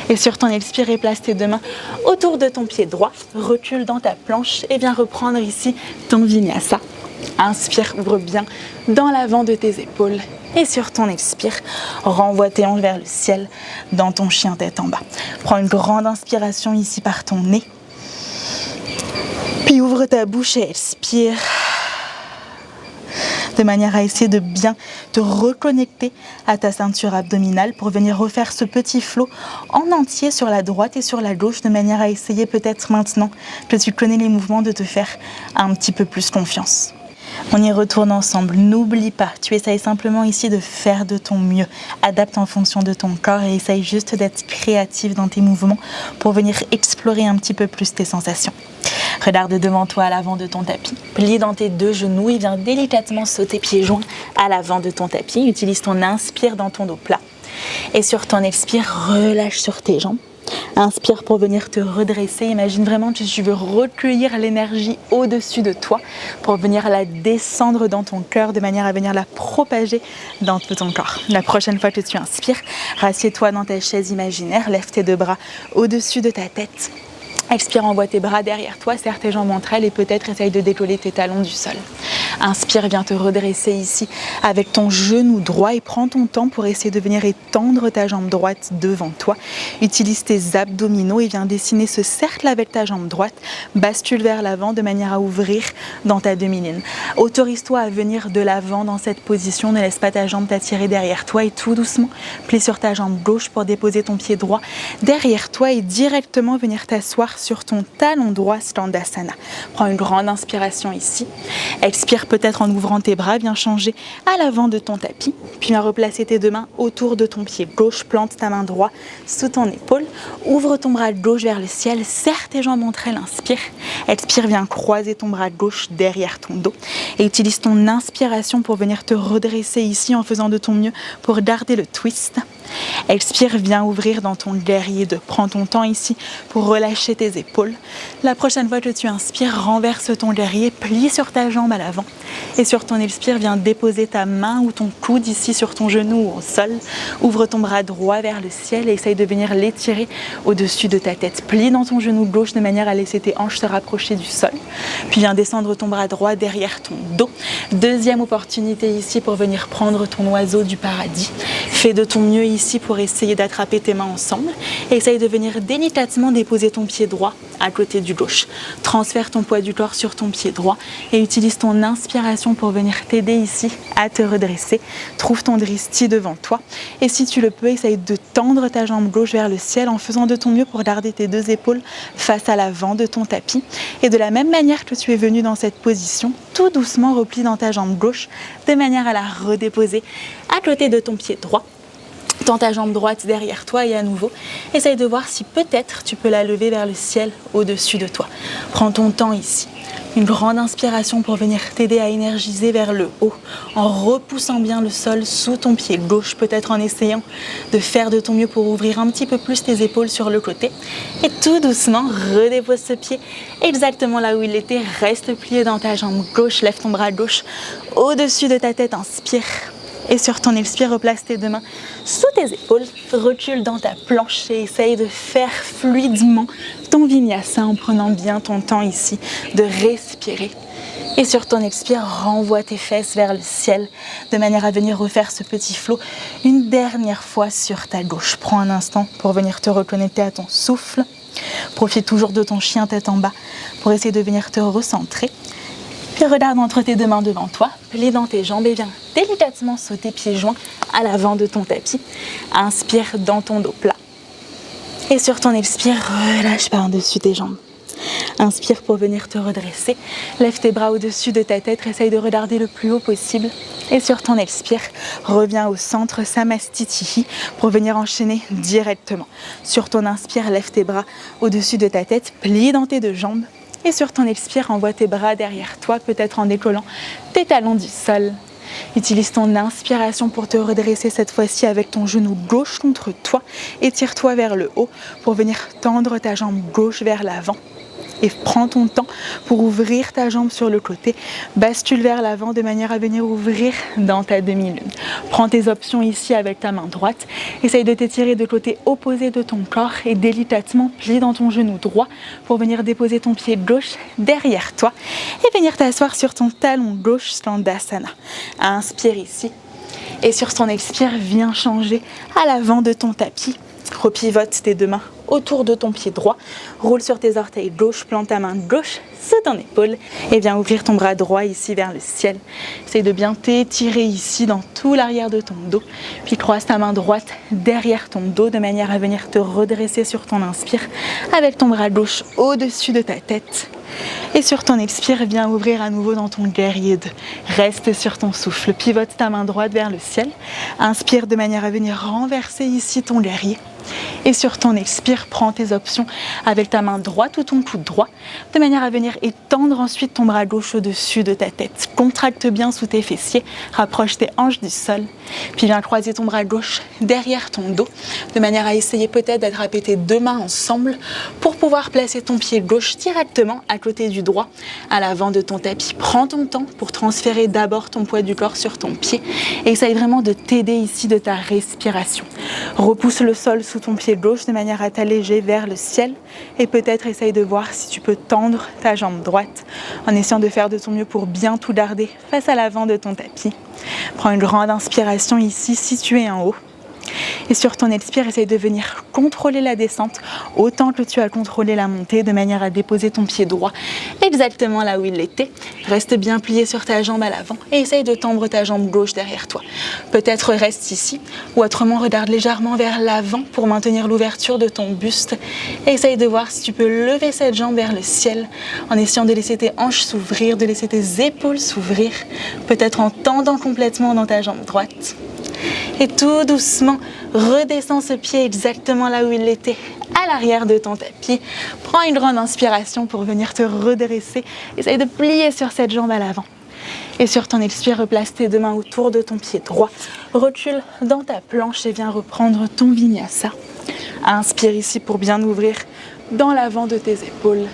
Et sur ton expire, place tes deux mains autour de ton pied droit. Recule dans ta planche et viens reprendre ici ton vinyasa. Inspire, ouvre bien dans l'avant de tes épaules. Et sur ton expire, renvoie tes hanches vers le ciel dans ton chien tête en bas. Prends une grande inspiration ici par ton nez. Puis ouvre ta bouche et expire. De manière à essayer de bien te reconnecter à ta ceinture abdominale pour venir refaire ce petit flot en entier sur la droite et sur la gauche, de manière à essayer peut-être maintenant que tu connais les mouvements de te faire un petit peu plus confiance. On y retourne ensemble. N'oublie pas, tu essayes simplement ici de faire de ton mieux. Adapte en fonction de ton corps et essaye juste d'être créatif dans tes mouvements pour venir explorer un petit peu plus tes sensations. Regarde devant toi à l'avant de ton tapis. Plie dans tes deux genoux et viens délicatement sauter pieds joints à l'avant de ton tapis. Utilise ton inspire dans ton dos plat. Et sur ton expire, relâche sur tes jambes. Inspire pour venir te redresser. Imagine vraiment que tu veux recueillir l'énergie au-dessus de toi pour venir la descendre dans ton cœur de manière à venir la propager dans tout ton corps. La prochaine fois que tu inspires, rassieds-toi dans ta chaise imaginaire, lève tes deux bras au-dessus de ta tête. Expire, envoie tes bras derrière toi, serre tes jambes entre elles et peut-être essaye de décoller tes talons du sol. Inspire, viens te redresser ici avec ton genou droit et prends ton temps pour essayer de venir étendre ta jambe droite devant toi. Utilise tes abdominaux et viens dessiner ce cercle avec ta jambe droite. Bascule vers l'avant de manière à ouvrir dans ta demi-lune. Autorise-toi à venir de l'avant dans cette position. Ne laisse pas ta jambe t'attirer derrière toi et tout doucement, plie sur ta jambe gauche pour déposer ton pied droit derrière toi et directement venir t'asseoir sur ton talon droit, Standasana. Prends une grande inspiration ici. Expire peut-être en ouvrant tes bras, viens changer à l'avant de ton tapis. Puis viens replacer tes deux mains autour de ton pied gauche. Plante ta main droite sous ton épaule. Ouvre ton bras gauche vers le ciel. Serre tes jambes entre elles. Inspire. Expire, viens croiser ton bras gauche derrière ton dos. Et utilise ton inspiration pour venir te redresser ici en faisant de ton mieux pour garder le twist. Expire, viens ouvrir dans ton guerrier 2. Prends ton temps ici pour relâcher tes épaules. La prochaine fois que tu inspires, renverse ton guerrier, plie sur ta jambe à l'avant. Et sur ton expire, viens déposer ta main ou ton coude ici sur ton genou ou au sol. Ouvre ton bras droit vers le ciel et essaye de venir l'étirer au-dessus de ta tête. Plie dans ton genou gauche de manière à laisser tes hanches se rapprocher du sol. Puis viens descendre ton bras droit derrière ton dos. Deuxième opportunité ici pour venir prendre ton oiseau du paradis. Fais de ton mieux ici pour essayer d'attraper tes mains ensemble. Et essaye de venir délicatement déposer ton pied droit à côté du gauche. Transfère ton poids du corps sur ton pied droit et utilise ton inspiration pour venir t'aider ici à te redresser. Trouve ton dristi devant toi et si tu le peux, essaye de tendre ta jambe gauche vers le ciel en faisant de ton mieux pour garder tes deux épaules face à l'avant de ton tapis. Et de la même manière que tu es venu dans cette position, tout doucement replie dans ta jambe gauche de manière à la redéposer à côté de ton pied droit. Tends ta jambe droite derrière toi et à nouveau, essaye de voir si peut-être tu peux la lever vers le ciel au-dessus de toi. Prends ton temps ici. Une grande inspiration pour venir t'aider à énergiser vers le haut, en repoussant bien le sol sous ton pied gauche, peut-être en essayant de faire de ton mieux pour ouvrir un petit peu plus tes épaules sur le côté. Et tout doucement, redépose ce pied exactement là où il était. Reste plié dans ta jambe gauche, lève ton bras gauche au-dessus de ta tête, inspire. Et sur ton expire, replace tes deux mains sous tes épaules, recule dans ta planche et essaye de faire fluidement ton vinyasa en prenant bien ton temps ici de respirer. Et sur ton expire, renvoie tes fesses vers le ciel de manière à venir refaire ce petit flow une dernière fois sur ta gauche. Prends un instant pour venir te reconnecter à ton souffle. Profite toujours de ton chien tête en bas pour essayer de venir te recentrer. Puis regarde entre tes deux mains devant toi, plie dans tes jambes et viens délicatement sauter pieds joints à l'avant de ton tapis. Inspire dans ton dos plat. Et sur ton expire, relâche par-dessus tes jambes. Inspire pour venir te redresser. Lève tes bras au-dessus de ta tête, essaye de regarder le plus haut possible. Et sur ton expire, reviens au centre Samastitihi pour venir enchaîner directement. Sur ton inspire, lève tes bras au-dessus de ta tête, plie dans tes deux jambes. Et sur ton expire, envoie tes bras derrière toi, peut-être en décollant tes talons du sol. Utilise ton inspiration pour te redresser cette fois-ci avec ton genou gauche contre toi. Étire-toi vers le haut pour venir tendre ta jambe gauche vers l'avant. Et prends ton temps pour ouvrir ta jambe sur le côté. Bascule vers l'avant de manière à venir ouvrir dans ta demi-lune. Prends tes options ici avec ta main droite. Essaye de t'étirer de côté opposé de ton corps et délicatement plie dans ton genou droit pour venir déposer ton pied gauche derrière toi et venir t'asseoir sur ton talon gauche, Standasana. Inspire ici. Et sur ton expire, viens changer à l'avant de ton tapis. Repivote tes deux mains autour de ton pied droit, roule sur tes orteils gauche, plante ta main gauche sous ton épaule et viens ouvrir ton bras droit ici vers le ciel. Essaye de bien t'étirer ici dans tout l'arrière de ton dos, puis croise ta main droite derrière ton dos de manière à venir te redresser sur ton inspire avec ton bras gauche au-dessus de ta tête. Et sur ton expire, viens ouvrir à nouveau dans ton guerrier 2. Reste sur ton souffle, pivote ta main droite vers le ciel. Inspire de manière à venir renverser ici ton guerrier. Et sur ton expire, prends tes options avec ta main droite ou ton coude droit, de manière à venir étendre ensuite ton bras gauche au-dessus de ta tête. Contracte bien sous tes fessiers, rapproche tes hanches du sol, puis viens croiser ton bras gauche derrière ton dos, de manière à essayer peut-être d'attraper tes deux mains ensemble pour pouvoir placer ton pied gauche directement à côté du droit, à l'avant de ton tapis. Prends ton temps pour transférer d'abord ton poids du corps sur ton pied et essaye vraiment de t'aider ici de ta respiration. Repousse le sol sous ton pied gauche de manière à t'alléger vers le ciel et peut-être essaye de voir si tu peux tendre ta jambe droite en essayant de faire de ton mieux pour bien tout garder face à l'avant de ton tapis. Prends une grande inspiration ici située en haut. Et sur ton expire, essaye de venir contrôler la descente autant que tu as contrôlé la montée de manière à déposer ton pied droit exactement là où il était. Reste bien plié sur ta jambe à l'avant et essaye de tendre ta jambe gauche derrière toi. Peut-être reste ici ou autrement regarde légèrement vers l'avant pour maintenir l'ouverture de ton buste et essaye de voir si tu peux lever cette jambe vers le ciel en essayant de laisser tes hanches s'ouvrir, de laisser tes épaules s'ouvrir, peut-être en tendant complètement dans ta jambe droite. Et tout doucement, redescends ce pied exactement là où il était, à l'arrière de ton tapis. Prends une grande inspiration pour venir te redresser. Essaye de plier sur cette jambe à l'avant. Et sur ton expire, replace tes deux mains autour de ton pied droit. Recule dans ta planche et viens reprendre ton vinyasa. Inspire ici pour bien ouvrir dans l'avant de tes épaules.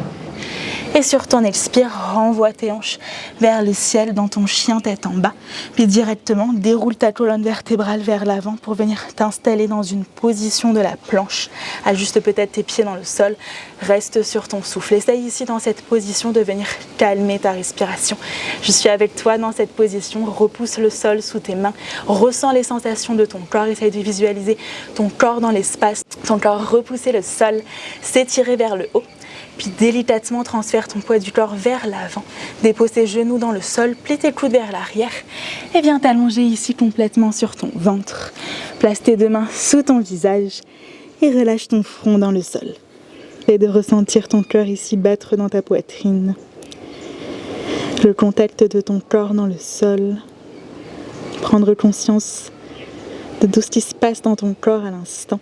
Et sur ton expire, renvoie tes hanches vers le ciel dans ton chien tête en bas. Puis directement, déroule ta colonne vertébrale vers l'avant pour venir t'installer dans une position de la planche. Ajuste peut-être tes pieds dans le sol. Reste sur ton souffle. Essaye ici dans cette position de venir calmer ta respiration. Je suis avec toi dans cette position. Repousse le sol sous tes mains. Ressens les sensations de ton corps. Essaye de visualiser ton corps dans l'espace. Ton corps repousser le sol, s'étirer vers le haut. Puis délicatement transfère ton poids du corps vers l'avant. Dépose tes genoux dans le sol, plie tes coudes vers l'arrière et viens t'allonger ici complètement sur ton ventre. Place tes deux mains sous ton visage et relâche ton front dans le sol. Et de ressentir ton cœur ici battre dans ta poitrine. Le contact de ton corps dans le sol. Prendre conscience de tout ce qui se passe dans ton corps à l'instant.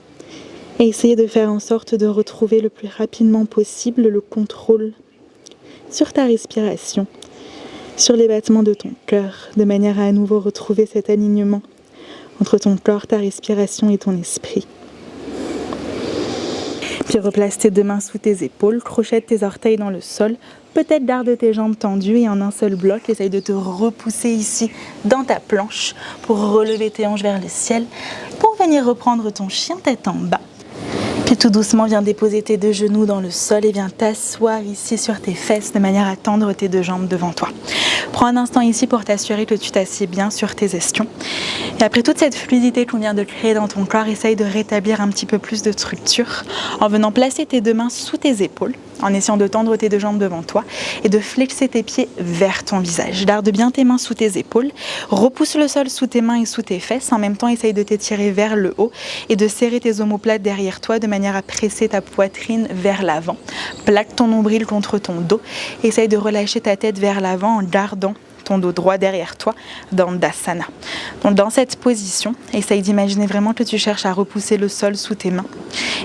Et essayer de faire en sorte de retrouver le plus rapidement possible le contrôle sur ta respiration, sur les battements de ton cœur, de manière à nouveau retrouver cet alignement entre ton corps, ta respiration et ton esprit. Puis replace tes deux mains sous tes épaules, crochette tes orteils dans le sol, peut-être garde tes jambes tendues et en un seul bloc, essaye de te repousser ici dans ta planche pour relever tes hanches vers le ciel, pour venir reprendre ton chien tête en bas. Puis tout doucement, viens déposer tes deux genoux dans le sol et viens t'asseoir ici sur tes fesses de manière à tendre tes deux jambes devant toi. Prends un instant ici pour t'assurer que tu t'assieds bien sur tes ischions. Et après toute cette fluidité qu'on vient de créer dans ton corps, essaye de rétablir un petit peu plus de structure en venant placer tes deux mains sous tes épaules, en essayant de tendre tes deux jambes devant toi et de flexer tes pieds vers ton visage. Garde bien tes mains sous tes épaules, repousse le sol sous tes mains et sous tes fesses. En même temps, essaye de t'étirer vers le haut et de serrer tes omoplates derrière toi de manière à presser ta poitrine vers l'avant. Plaque ton nombril contre ton dos. Essaye de relâcher ta tête vers l'avant en gardant ton dos droit derrière toi dans Dasana. Donc dans cette position, essaye d'imaginer vraiment que tu cherches à repousser le sol sous tes mains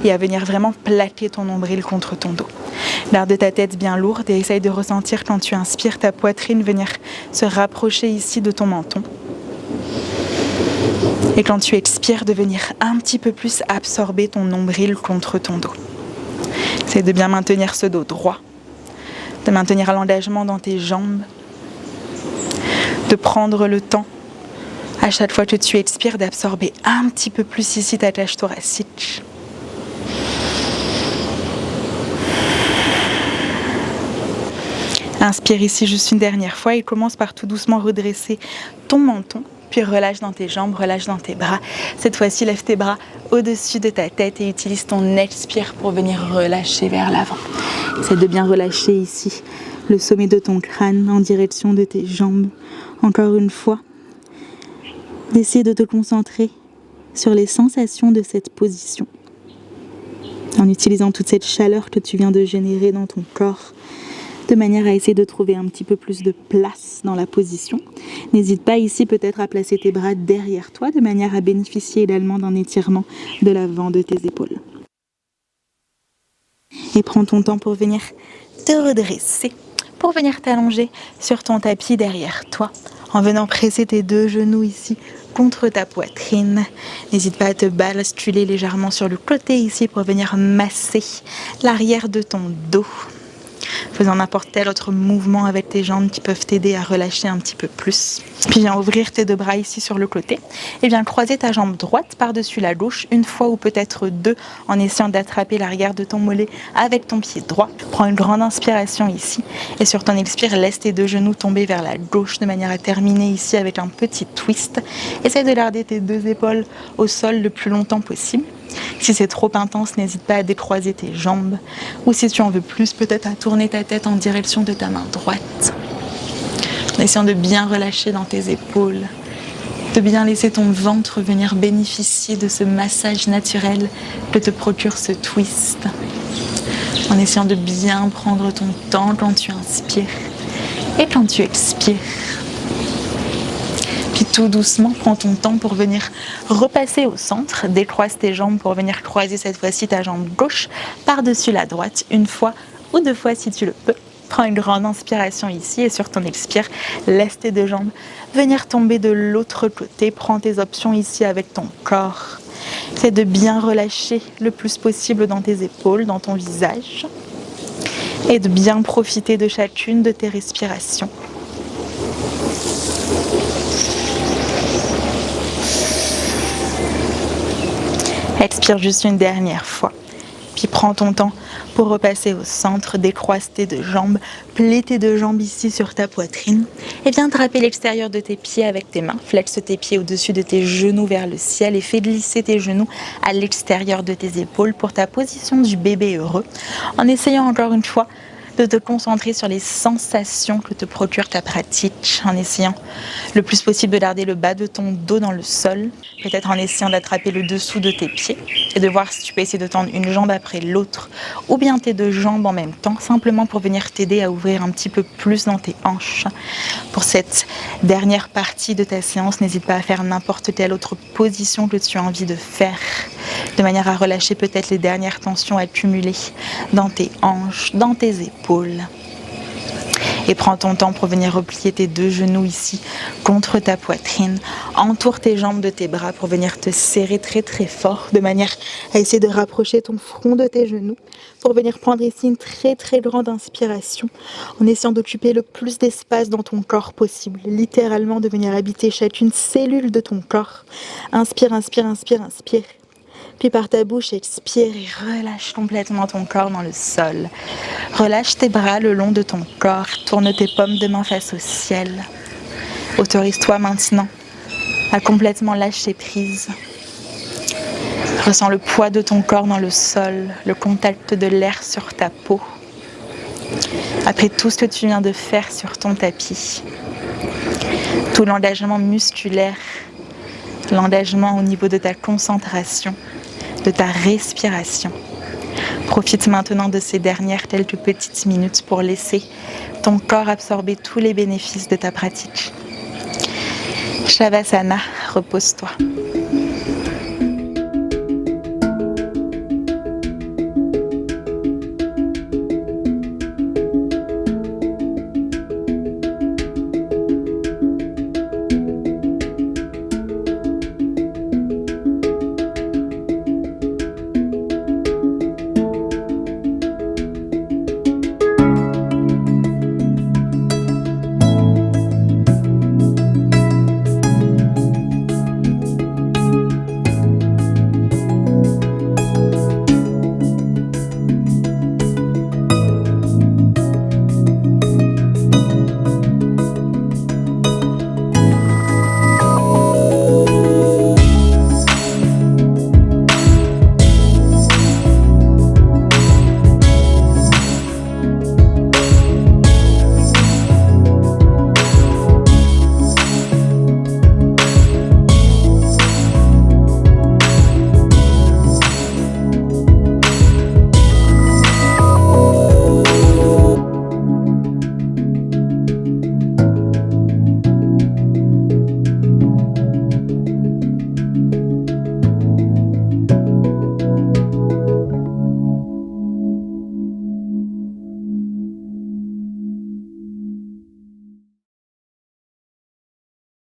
et à venir vraiment plaquer ton nombril contre ton dos. Garde ta tête bien lourde et essaye de ressentir quand tu inspires ta poitrine venir se rapprocher ici de ton menton. Et quand tu expires, de venir un petit peu plus absorber ton nombril contre ton dos. Essaye de bien maintenir ce dos droit, de maintenir l'engagement dans tes jambes, de prendre le temps, à chaque fois que tu expires, d'absorber un petit peu plus ici ta cage thoracique. Inspire ici juste une dernière fois et commence par tout doucement redresser ton menton. Puis relâche dans tes jambes, relâche dans tes bras. Cette fois-ci, lève tes bras au-dessus de ta tête et utilise ton expire pour venir relâcher vers l'avant. Essaie de bien relâcher ici le sommet de ton crâne en direction de tes jambes. Encore une fois, d'essayer de te concentrer sur les sensations de cette position. En utilisant toute cette chaleur que tu viens de générer dans ton corps, de manière à essayer de trouver un petit peu plus de place dans la position. N'hésite pas ici peut-être à placer tes bras derrière toi, de manière à bénéficier également d'un étirement de l'avant de tes épaules. Et prends ton temps pour venir te redresser, pour venir t'allonger sur ton tapis derrière toi, en venant presser tes deux genoux ici contre ta poitrine. N'hésite pas à te basculer légèrement sur le côté ici pour venir masser l'arrière de ton dos, faisant n'importe quel autre mouvement avec tes jambes qui peuvent t'aider à relâcher un petit peu plus. Puis viens ouvrir tes deux bras ici sur le côté et viens croiser ta jambe droite par-dessus la gauche, une fois ou peut-être deux, en essayant d'attraper l'arrière de ton mollet avec ton pied droit. Prends une grande inspiration ici et sur ton expire, laisse tes deux genoux tomber vers la gauche de manière à terminer ici avec un petit twist. Essaye de garder tes deux épaules au sol le plus longtemps possible. Si c'est trop intense, n'hésite pas à décroiser tes jambes. Ou si tu en veux plus, peut-être à tourner ta tête en direction de ta main droite. En essayant de bien relâcher dans tes épaules, de bien laisser ton ventre venir bénéficier de ce massage naturel que te procure ce twist. En essayant de bien prendre ton temps quand tu inspires et quand tu expires. Puis tout doucement, prends ton temps pour venir repasser au centre. Décroise tes jambes pour venir croiser cette fois-ci ta jambe gauche par-dessus la droite, une fois ou deux fois si tu le peux. Prends une grande inspiration ici et sur ton expire, laisse tes deux jambes venir tomber de l'autre côté. Prends tes options ici avec ton corps. Essaie de bien relâcher le plus possible dans tes épaules, dans ton visage. Et de bien profiter de chacune de tes respirations. Expire juste une dernière fois. Puis prends ton temps pour repasser au centre, décroise tes deux jambes, plie tes deux jambes ici sur ta poitrine et viens draper l'extérieur de tes pieds avec tes mains. Flexe tes pieds au-dessus de tes genoux vers le ciel et fais glisser tes genoux à l'extérieur de tes épaules pour ta position du bébé heureux. En essayant encore une fois de te concentrer sur les sensations que te procure ta pratique en essayant le plus possible de garder le bas de ton dos dans le sol, peut-être en essayant d'attraper le dessous de tes pieds et de voir si tu peux essayer de tendre une jambe après l'autre ou bien tes deux jambes en même temps, simplement pour venir t'aider à ouvrir un petit peu plus dans tes hanches. Pour cette dernière partie de ta séance, n'hésite pas à faire n'importe quelle autre position que tu as envie de faire, de manière à relâcher peut-être les dernières tensions accumulées dans tes hanches, dans tes épaules. Et prends ton temps pour venir replier tes deux genoux ici contre ta poitrine. Entoure tes jambes de tes bras pour venir te serrer très très fort, de manière à essayer de rapprocher ton front de tes genoux, pour venir prendre ici une très très grande inspiration, en essayant d'occuper le plus d'espace dans ton corps possible, littéralement de venir habiter chacune cellule de ton corps. Inspire, inspire, inspire, inspire. Puis par ta bouche, expire et relâche complètement ton corps dans le sol. Relâche tes bras le long de ton corps. Tourne tes paumes de main face au ciel. Autorise-toi maintenant à complètement lâcher prise. Ressens le poids de ton corps dans le sol, le contact de l'air sur ta peau. Après tout ce que tu viens de faire sur ton tapis, tout l'engagement musculaire, l'engagement au niveau de ta concentration, de ta respiration. Profite maintenant de ces dernières quelques petites minutes pour laisser ton corps absorber tous les bénéfices de ta pratique. Shavasana, repose-toi.